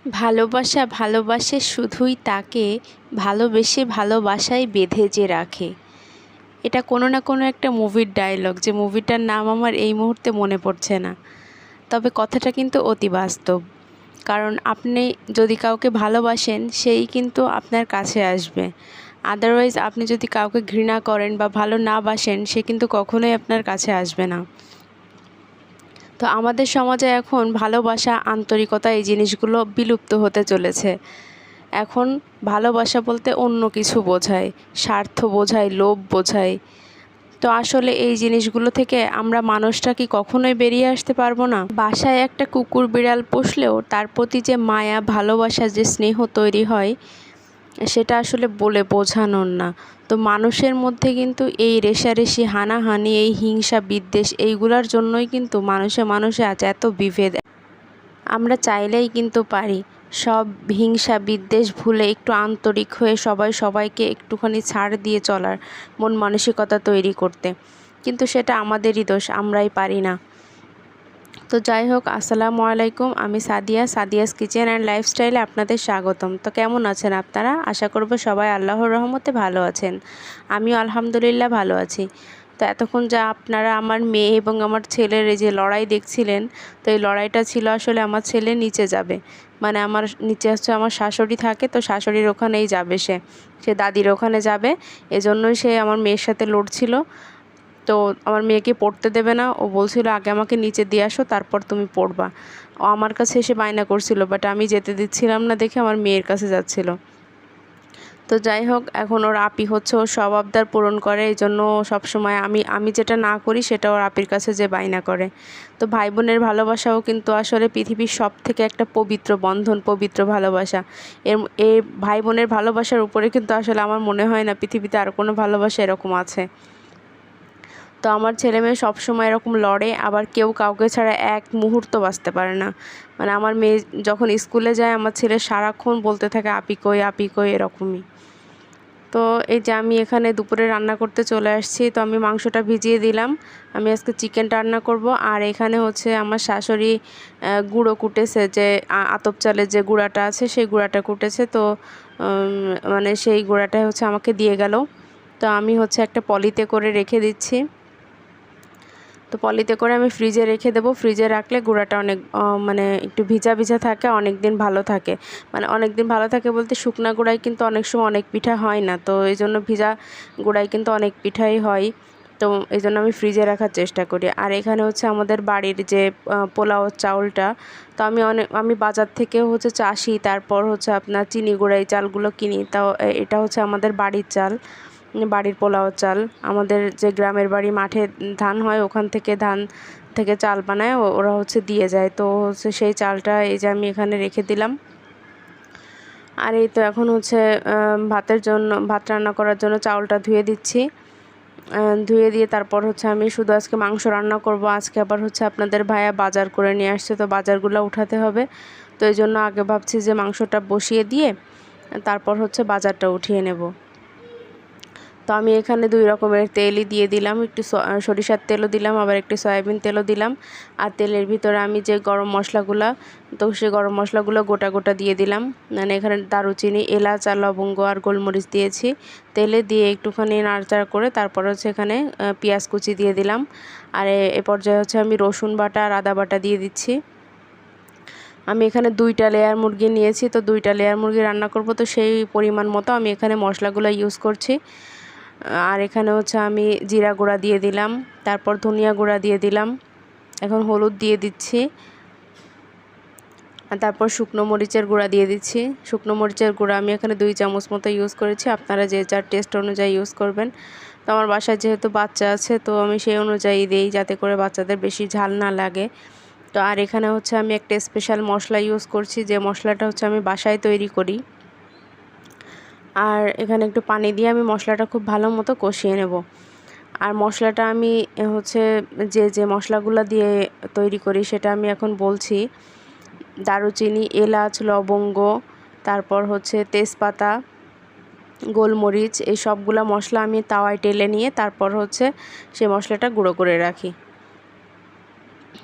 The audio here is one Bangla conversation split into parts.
ভালোবাসা ভালোবাসে শুধুই তাকে, ভালোবেসে ভালোবাসায় বেঁধে যে রাখে। এটা কোনো না কোনো একটা মুভির ডায়লগ, যে মুভিটার নাম আমার এই মুহূর্তে মনে পড়ছে না। তবে কথাটা কিন্তু অতি বাস্তব। কারণ আপনি যদি কাউকে ভালোবাসেন, সেই কিন্তু আপনার কাছে আসবে। আদারওয়াইজ আপনি যদি কাউকে ঘৃণা করেন বা ভালো না বাসেন, সে কিন্তু কখনোই আপনার কাছে আসবে না। তো আমাদের সমাজে এখন ভালোবাসা, আন্তরিকতা এই জিনিসগুলো বিলুপ্ত হতে চলেছে। এখন ভালোবাসা বলতে অন্য কিছু বোঝায়, স্বার্থ বোঝায়, লোভ বোঝায়। তো আসলে এই জিনিসগুলো থেকে আমরা মানুষটা কি কখনোই বেরিয়ে আসতে পারবো না? বাসায় একটা কুকুর বিড়াল পুষলেও তার প্রতি যে মায়া, ভালোবাসা, যে স্নেহ তৈরি হয়, সেটা আসলে বলে বোঝানোর না। তো মানুষের মধ্যে কিন্তু এই রেষারেষি, হানাহানি, এই হিংসা বিদ্বেষ, এইগুলোর জন্যই কিন্তু মানুষে মানুষে আজ এত বিভেদ। আমরা চাইলেই কিন্তু পারি সব হিংসা বিদ্বেষ ভুলে একটু আন্তরিক হয়ে সবাই সবাইকে একটুখানি ছাড় দিয়ে চলার মন মানসিকতা তৈরি করতে, কিন্তু সেটা আমাদেরই দোষ, আমরাই পারি না। তো যাই হোক, আসসালামু আলাইকুম। আমি সাদিয়াস কিচেন অ্যান্ড লাইফস্টাইলে আপনাদের স্বাগতম। তো কেমন আছেন আপনারা? আশা করব সবাই আল্লাহর রহমতে ভালো আছেন। আমিও আলহামদুলিল্লাহ ভালো আছি। তো এতক্ষণ যা আপনারা আমার মেয়ে এবং আমার ছেলের এই যে লড়াই দেখছিলেন, তো এই লড়াইটা ছিল আসলে আমার ছেলে নিচে যাবে, মানে আমার নিচে হচ্ছে আমার শাশুড়ি থাকে, তো শাশুড়ির ওখানেই যাবে, সে দাদির ওখানে যাবে। এজন্যই সে আমার মেয়ের সাথে লড়ছিল। তো আমার মেয়েকে পড়তে দেবে না, ও বলছিল আগে আমাকে নিচে দিয়ে আসো, তারপর তুমি পড়বা। ও আমার কাছে এসে বায়না করছিল, বাট আমি যেতে দিচ্ছিলাম না দেখে আমার মেয়ের কাছে যাচ্ছিল। তো যাই হোক, এখন ওর আপি হচ্ছে ওর সব আবদার পূরণ করে, এই জন্য সবসময় আমি যেটা না করি সেটা ওর আপির কাছে যে বায়না করে। তো ভাই বোনের ভালোবাসাও কিন্তু আসলে পৃথিবীর সব থেকে একটা পবিত্র বন্ধন, পবিত্র ভালোবাসা। এই ভাই বোনের ভালোবাসার উপরে কিন্তু আসলে আমার মনে হয় না পৃথিবীতে আর কোনো ভালোবাসা এরকম আছে। তো আমার ছেলে মেয়ে সবসময় এরকম লড়ে, আবার কেউ কাউকে ছাড়া এক মুহূর্ত বাঁচতে পারে না। মানে আমার মেয়ে যখন স্কুলে যায়, আমার ছেলে সারাক্ষণ বলতে থাকে আপি কই, আপি কই, এরকমই। তো এই যে আমি এখানে দুপুরে রান্না করতে চলে আসছি। তো আমি মাংসটা ভিজিয়ে দিলাম, আমি আজকে চিকেনটা রান্না করব। আর এখানে হচ্ছে আমার শাশুড়ি গুঁড়ো কুটেছে, যে আতপ চালের যে গুঁড়াটা আছে সেই গুঁড়াটা কুটেছে। তো মানে সেই গুঁড়াটা হচ্ছে আমাকে দিয়ে গেল। তো আমি হচ্ছে একটা পলিতে করে রেখে দিচ্ছি। তো পলিতে করে আমি ফ্রিজে রেখে দেবো। ফ্রিজে রাখলে গুঁড়াটা অনেক মানে একটু ভিজা ভিজা থাকে, অনেক দিন ভালো থাকে। মানে অনেক দিন ভালো থাকে বলতে শুকনা গুঁড়াই কিন্তু অনেক সময় অনেক পিঠা হয় না, তো এই জন্য ভিজা গুঁড়াই কিন্তু অনেক পিঠাই হয়। তো এই জন্য আমি ফ্রিজে রাখার চেষ্টা করি। আর এখানে হচ্ছে আমাদের বাড়ির যে পোলাও চাউলটা, তো আমি বাজার থেকে হচ্ছে চাষি, তারপর হচ্ছে আপনার চিনি গুঁড়া এই চালগুলো কিনি। তাও এটা হচ্ছে আমাদের বাড়ির চাল, বাড়ির পোলাও চাল। আমাদের যে গ্রামের বাড়ি, মাঠে ধান হয়, ওখান থেকে ধান থেকে চাল বানায়, ওরা হচ্ছে দিয়ে যায়। তো হচ্ছে সেই চালটা এই যে আমি এখানে রেখে দিলাম। আর এই তো এখন হচ্ছে ভাত রান্না করার জন্য চাউলটা ধুয়ে দিচ্ছি। ধুয়ে দিয়ে তারপর হচ্ছে আমি শুধু আজকে মাংস রান্না করব। আজকে আবার হচ্ছে আপনাদের ভাইয়া বাজার করে নিয়ে আসছে, তো বাজারগুলো উঠাতে হবে। তো এই জন্য আগে ভাবছি যে মাংসটা বসিয়ে দিয়ে তারপর হচ্ছে বাজারটা উঠিয়ে নেব। তো আমি এখানে 2 রকমের তেলই দিয়ে দিলাম, একটু সরিষার তেলও দিলাম, আবার একটু সয়াবিন তেলও দিলাম। আর তেলের ভিতরে আমি যে গরম মশলাগুলো, তো সেই গরম মশলাগুলো গোটা গোটা দিয়ে দিলাম। মানে এখানে দারুচিনি, এলাচ আর লবঙ্গ আর গোলমরিচ দিয়েছি। তেলে দিয়ে একটুখানি নাড়াচাড়া করে তারপর হচ্ছে এখানে পেঁয়াজ কুচি দিয়ে দিলাম। আর এ পর্যায়ে হচ্ছে আমি রসুন বাটা আর আদা বাটা দিয়ে দিচ্ছি। আমি এখানে 2টা লেয়ার মুরগি নিয়েছি, তো 2টা লেয়ার মুরগি রান্না করব, তো সেই পরিমাণ মতো আমি এখানে মশলাগুলো ইউজ করছি। আর এখানে হচ্ছে আমি জিরা গুঁড়া দিয়ে দিলাম, তারপর ধনিয়া গুঁড়া দিয়ে দিলাম, এখন হলুদ দিয়ে দিচ্ছি, আর তারপর শুকনো মরিচের গুঁড়া দিয়ে দিচ্ছি। শুকনো মরিচের গুঁড়া আমি এখানে 2 চামচ মতো ইউজ করেছি, আপনারা যে যার টেস্ট অনুযায়ী ইউজ করবেন। তো আমার বাসায় যেহেতু বাচ্চা আছে, তো আমি সেই অনুযায়ী দিই, যাতে করে বাচ্চাদের বেশি ঝাল না লাগে। তো আর এখানে হচ্ছে আমি একটা স্পেশাল মশলা ইউজ করছি, যে মশলাটা হচ্ছে আমি বাসায় তৈরি করি। আর এখানে একটু পানি দিয়ে আমি মশলাটা খুব ভালো মতো কষিয়ে নেব। আর মশলাটা আমি হচ্ছে যে মশলাগুলো দিয়ে তৈরি করি সেটা আমি এখন বলছি। দারুচিনি, এলাচ, লবঙ্গ, তারপর হচ্ছে তেজপাতা, গোলমরিচ, এই সবগুলা মশলা আমি তাওয়ায় টেলে নিয়ে তারপর হচ্ছে সেই মশলাটা গুঁড়ো করে রাখি।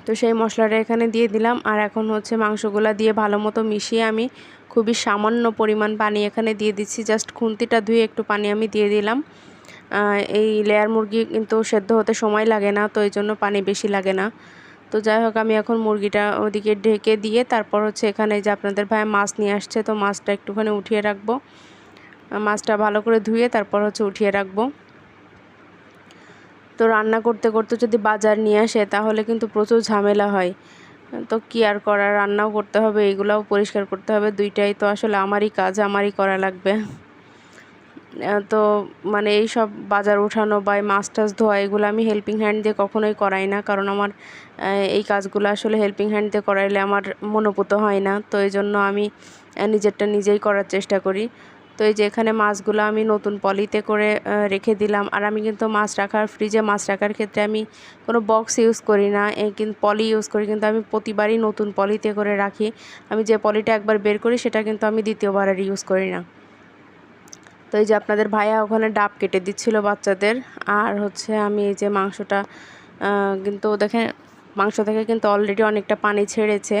তো সেই মশলাটা এখানে দিয়ে দিলাম। আর এখন হচ্ছে মাংসগুলা দিয়ে ভালো মতো মিশিয়ে আমি খুবই সামান্য পরিমাণ পানি এখানে দিয়ে দিচ্ছি। জাস্ট খুন্তিটা ধুয়ে একটু পানি আমি দিয়ে দিলাম। এই লেয়ার মুরগি কিন্তু সেদ্ধ হতে সময় লাগে না, তো এই জন্য পানি বেশি লাগে না। তো যাই হোক, আমি এখন মুরগিটা ওদিকে ঢেকে দিয়ে তারপর হচ্ছে এখানে যে আপনাদের ভাই মাছ নিয়ে আসছে, তো মাছটা একটুখানি উঠিয়ে রাখবো। মাছটা ভালো করে ধুয়ে তারপর হচ্ছে উঠিয়ে রাখবো। তো রান্না করতে করতে যদি বাজার নিয়ে আসে তাহলে কিন্তু প্রচুর ঝামেলা হয়। তো কি আর করার, রান্নাও করতে হবে, এগুলাও পরিষ্কার করতে হবে, দুইটাই তো আসলে আমারই কাজ, আমারই করা লাগবে। তো মানে এই সব বাজার উঠানো বা মাছ টাছ ধোয়া এগুলো আমি হেল্পিং হ্যান্ড দিয়ে কখনোই করাই না, কারণ আমার এই কাজগুলো আসলে হেল্পিং হ্যান্ড দিয়ে করাইলে আমার মনোপুত হয় না। তো এই জন্য আমি নিজেরটা নিজেই করার চেষ্টা করি। তো এই যে এখানে মাছগুলো আমি নতুন পলিতে করে রেখে দিলাম। আর আমি কিন্তু ফ্রিজে মাছ রাখার ক্ষেত্রে আমি কোনো বক্স ইউজ করি না, কিন্তু পলি ইউজ করি, কিন্তু আমি প্রতিবারই নতুন পলিতে করে রাখি। আমি যে পলিটা একবার বের করি সেটা কিন্তু আমি দ্বিতীয়বার আর ইউজ করি না। তো এই যে আপনাদের ভাইয়া ওখানে ডাব কেটে দিচ্ছিল বাচ্চাদের। আর হচ্ছে আমি এই যে মাংসটা কিন্তু দেখেন মাংস থেকে কিন্তু অলরেডি অনেকটা পানি ছেড়েছে।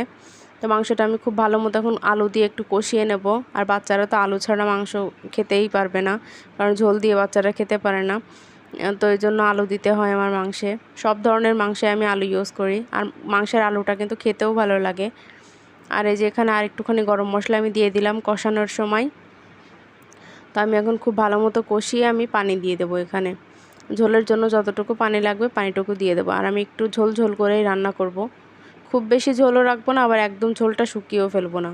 তো মাংসটা আমি খুব ভালো মতো এখন আলু দিয়ে একটু কষিয়ে নেব। আর বাচ্চারা তো আলু ছাড়া মাংস খেতেই পারবে না, কারণ ঝোল দিয়ে বাচ্চারা খেতে পারে না। তো এই জন্য আলু দিতে হয় আমার মাংসে। সব ধরনের মাংসে আমি আলু ইউজ করি, আর মাংসের আলুটা কিন্তু খেতেও ভালো লাগে। আর এই যে এখানে আর একটুখানি গরম মশলা আমি দিয়ে দিলাম কষানোর সময়। তো আমি এখন খুব ভালো মতো কষিয়ে আমি পানি দিয়ে দেবো এখানে। ঝোলের জন্য যতটুকু পানি লাগবে পানিটুকু দিয়ে দেবো। আর আমি একটু ঝোল ঝোল করেই রান্না করব, খুব বেশি ঝোলও রাখবো না, আবার একদম ঝোলটা শুকিয়েও ফেলবো না।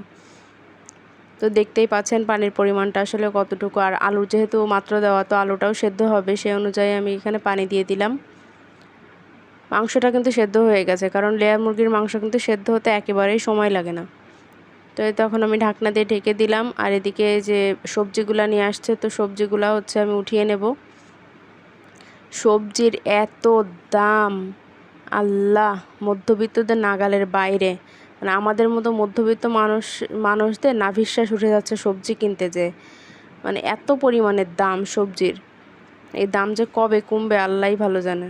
তো দেখতেই পাচ্ছেন পানির পরিমাণটা আসলে কতটুকু। আর আলু যেহেতু মাত্র দেওয়া, তো আলুটাও সেদ্ধ হবে, সেই অনুযায়ী আমি এখানে পানি দিয়ে দিলাম। মাংসটা কিন্তু সেদ্ধ হয়ে গেছে, কারণ লেয়ার মুরগির মাংস কিন্তু সেদ্ধ হতে একেবারেই সময় লাগে না। তো তখন আমি ঢাকনা দিয়ে ঢেকে দিলাম। আর এদিকে যে সবজিগুলা নিয়ে আসছে, তো সবজিগুলা হচ্ছে আমি উঠিয়ে নেব। সবজির এত দাম, আল্লাহ, মধ্যবিত্তদের নাগালের বাইরে। মানে আমাদের মতো মধ্যবিত্ত মানুষদের নাভিশ্বাস উঠে যাচ্ছে সবজি কিনতে, যে মানে এত পরিমাণের দাম সবজির। এই দাম যে কবে কমবে আল্লাহই ভালো জানে।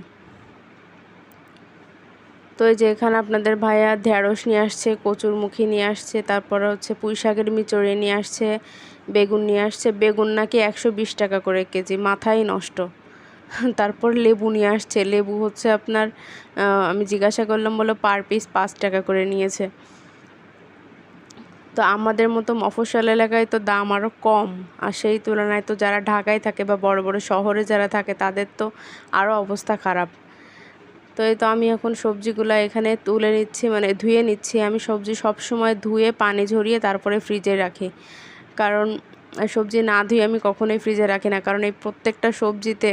তো এই যে এখানে আপনাদের ভাইয়া ঢেঁড়স নিয়ে আসছে, কচুরমুখী নিয়ে আসছে, তারপরে হচ্ছে পুঁই শাকের মিচড়ি নিয়ে আসছে, বেগুন নিয়ে আসছে। বেগুন নাকি 120 টাকা করে কেজি, মাথাই নষ্ট। তারপর লেবু নিয়ে আসছে, লেবু হচ্ছে আপনার আমি জিজ্ঞাসা করলাম, বলে পার পিস 5 টাকা করে নিয়েছে। তো আমাদের মতো মফস্বল এলাকায় তো দাম আরও কম, আর সেই তুলনায় তো যারা ঢাকায় থাকে বা বড় বড় শহরে যারা থাকে তাদের তো আরও অবস্থা খারাপ। তো এই তো আমি এখন সবজিগুলো এখানে তুলে নিচ্ছি, মানে ধুয়ে নিচ্ছি। আমি সবজি সব সময় ধুয়ে পানি ঝরিয়ে তারপরে ফ্রিজে রাখি, কারণ সবজি না ধুয়ে আমি কখনোই ফ্রিজে রাখি না, কারণ এই প্রত্যেকটা সবজিতে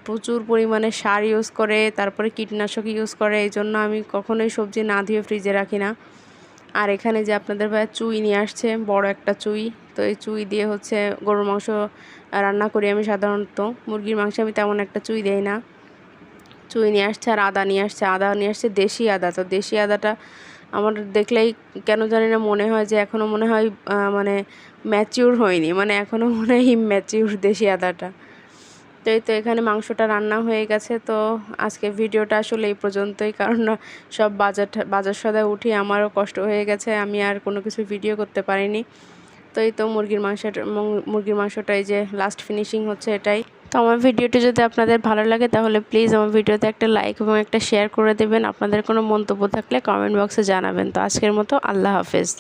প্রচুর পরিমাণে সার ইউজ করে, তারপরে কীটনাশক ইউজ করে, এই জন্য আমি কখনোই সবজি না ধুয়ে ফ্রিজে রাখি না। আর এখানে যে আপনাদের ভাই চুই নিয়ে আসছে, বড় একটা চুই। তো এই চুই দিয়ে হচ্ছে গরুর মাংস রান্না করি আমি সাধারণত। মুরগির মাংসে আমি তেমন একটা চুই দেই না। চুই নিয়ে আসছে আর আদা নিয়ে আসছে দেশি আদা। তো দেশি আদাটা আমার দেখলেই কেন জানি না মনে হয় যে এখনও মনে হয় মানে ম্যাচিউর হয়নি, মানে এখনও মনে হয় ইম্যাচিউর দেশি আদাটা। তো এই তো এখানে মাংসটা রান্না হয়ে গেছে। তো আজকে ভিডিওটা আসলে এই পর্যন্তই, কারণ সব বাজার সদায় উঠে আমারও কষ্ট হয়ে গেছে, আমি আর কোনো কিছু ভিডিও করতে পারিনি। তো এই তো মুরগির মাংসটা এই যে লাস্ট ফিনিশিং হচ্ছে এটাই। তো আমার ভিডিওটি যদি আপনাদের ভালো লাগে তাহলে প্লিজ আমার ভিডিওতে একটা লাইক এবং একটা শেয়ার করে দেবেন। আপনাদের কোনো মন্তব্য থাকলে কমেন্ট বক্সে জানাবেন। তো আজকের মতো আল্লাহ হাফেজ।